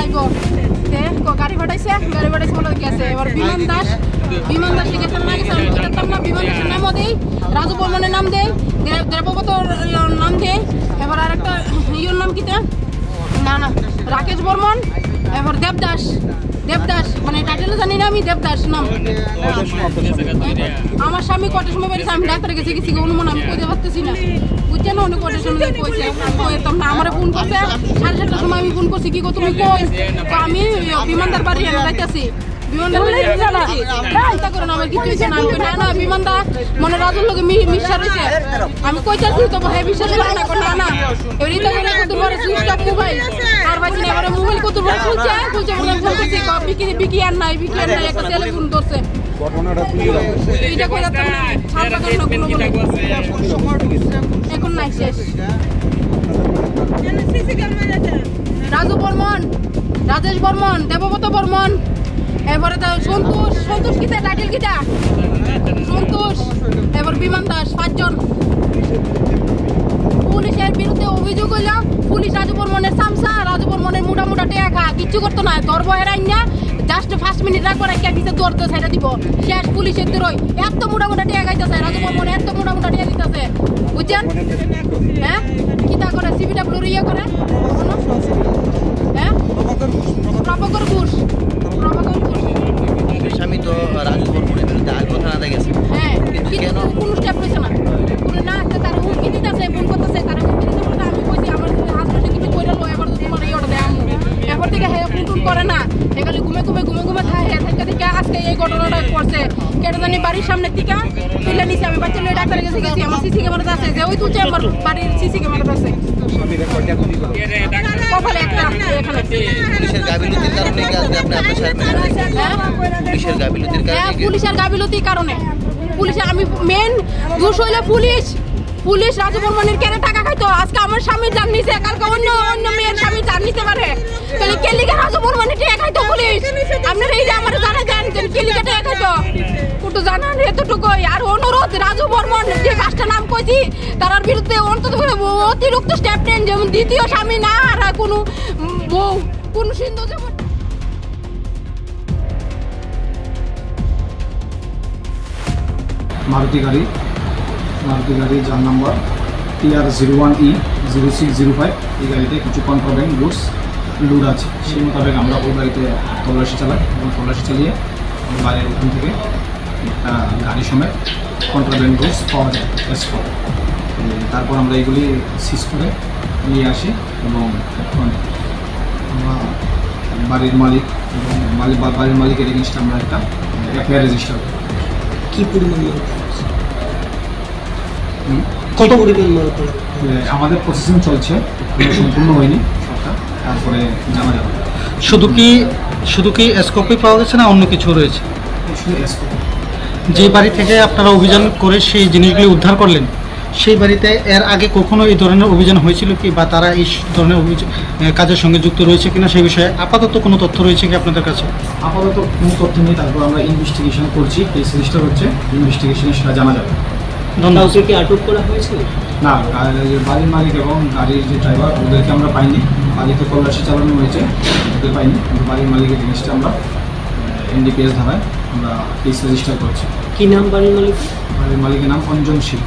আইবো গাড়ি ভাড়াইছে বলে গেছে। এবার বিমান দাস গেছে না গেছে আমি বলতাম না। বিমান দাসের নামও দেই, রাজু বর্মনের নাম দেই, দেবব্রতর নাম দেই। এবার আরেকটা ইয়োর নাম কিটা না রাকেশ বর্মন। এবার দেবদাস মানে টাইটেল জানি না আমি, দেবদাস নাম। আমার স্বামী কটার সময় বেরিয়েছে, আমি ডাক্তারে গেছি অনুমান আমি কইতে পারতেছি না, বুঝছেন না? অনেক কটার সময় কইছে কইতাম না। আমার ফোন করছে 7:30টার সময়, আমি ফোন করছি কি গো তুমি কই? আমি বিমানদার বাড়ি যাইতেছি। বিমানদার আমার কিছু হয়েছে না। না বিমানদা মনে রাজুর লোকে মিশা রয়েছে। আমি কইতেছি তো হ্যাঁ বিশ্বাস করে না এবার ইটা করে কত বড় সুইচ অফ মোবাইল আর ভাই না এবারে মোবাইল কত বড় খুলছে বলে ফোন করছি বিকি আর নাই একটা টেলিফোন ধরছে। ঘটনাটা এইটা কইরা তো না ছাড়বা কেন এখন নাই শেষ। রাজু বর্মন, রাজেশ বর্মন, দেবব্রত বর্মন, এবারে সন্তোষ কিতা টাইটেল কিতা সন্তোষ, এবার বিমান দাস, 5 জন। পুলিশের বিরুদ্ধে অভিযোগ হইল পুলিশ রাজু বর্মনের সামসা, রাজু বর্মনের মোটা টেকা কিচ্ছু করতো না, ধরবো হেরাই না জাস্ট 5 মিনিট রাখবো রেখে দিতে দৌড়তে সেটা দিব শেষ। পুলিশের দূরই এত মোটা টেকা গাইতেছে রাজু বর্মন, এত মোটা টেকা দিতেছে, বুঝছেন? হ্যাঁ কিতা করে সিবিডব্লিউর ইয়ে করে হ্যাঁ প্রভাকর ঘোষ স্বামী তো রাজু বর্মনের বিরুদ্ধে আগে থানাতে গেছে। হ্যাঁ কিন্তু কেন কোনো স্টেপ লইছে না? কোনো না তার হুমকি দিতেছে, ফোন করতেছে, তার হুমকি দিতে বলতে আমি কইছি আমার হাজবেন্ডে কিছু কইরা লো এবার তোমার এই অর্ডার দেয় আম্মু এবার থেকে হ্যাঁ ফোন করে না, এখানে ঘুমে থাকে থেকে আজকে এই ঘটনাটা করছে। কেটে জানি বাড়ির সামনে থেকে তুলে নিছে, আমি বাচ্চা লয়ে ডাক্তারে গেছি আমার সিসি ক্যামেরাতে আছে যে ওই তুলছে আমার বাড়ির সিসি ক্যামেরাতে আছে। কপালে একটা এখানে পুলিশের গাফিলতির কারণে কি আপনি আপনার পুলিশের গাফিলতির কারণে পুলিশের গাফিলতির কারণে পুলিশে আমি মেন দোষ হইলো পুলিশ রাজু বর্মনের কেন টাকা খাইতো? আজকে আমার স্বামী জান নিছে, কালকে অন্য মেয়ের স্বামী জান নিতে পারে, তাহলে কেলিকে রাজু বর্মনের টাকা খাইতো পুলিশ? আপনারা এই যে আমার জানা দেন কেলিকে টাকা খাইতো একটু জানান এতটুকুই। আর অনুরোধ রাজু বর্মন যে 5টা নাম কইছি তার বিরুদ্ধে অন্তত অতিরিক্ত স্টেপ নেন, যেমন দ্বিতীয় স্বামী না আর কোনো বউ কোনো সিন্ধু যেমন। মারুতি গাড়ি যার নাম্বার TR01E0605, এই গাড়িতে কিছু কন্ট্রাব্যান্ড গুডস লোড আছে। সেই মোতাবেক আমরা ওই গাড়িতে তল্লাশি চালাই এবং তল্লাশি চালিয়ে বাইরের ওখান থেকে একটা গাড়ি সমেত কন্ট্রাব্যান্ড গুডস পাওয়া যায় এক্সপোর্ট। তারপর আমরা এগুলি সিজ করে নিয়ে আসি এবং এখন আমরা বাড়ির মালিক এবং বাড়ির মালিকের এগেনস্টে আমরা একটা এফআইআর রেজিস্টার করি। কি পরিমাণ কত পরিমাণ আমাদের প্রসেসিং চলছে, সম্পূর্ণ হয়নি সবটা, তারপরে জানা যাবে। শুধু কি এসকপি পাওয়া গেছে না অন্য কিছু রয়েছে? শুধু এসকপি। যে বাড়ি থেকে আপনারা অভিযান করে সেই জিনিসগুলি উদ্ধার করলেন, সেই বাড়িতে এর আগে কখনো এই ধরনের অভিযান হয়েছিল কি, বা তারা এই ধরনের কাজের সঙ্গে যুক্ত রয়েছে কিনা সেই বিষয়ে আপাতত কোনো তথ্য রয়েছে কি আপনাদের কাছে? আপাতত কোনো তথ্য নেই, তারপর আমরা ইনভেস্টিগেশন করছি, কেস রেজিস্টার হচ্ছে, ইনভেস্টিগেশনে সেটা জানা যাবে। ধন্যবাদ। কি আটক করা হয়েছে? না, বাড়ির মালিক এবং গাড়ির যে ড্রাইভার ওদেরকে আমরা পাইনি, বাড়িতে তল্লাশি চালানো হয়েছে, ওদের পাইনি, কিন্তু বাড়ির মালিকের জিনিসটা আমরা NDPS ধারায় আমরা কেস রেজিস্টার করছি। কি নাম বাড়ির মালিক? বাড়ির মালিকের নাম অঞ্জন শীল।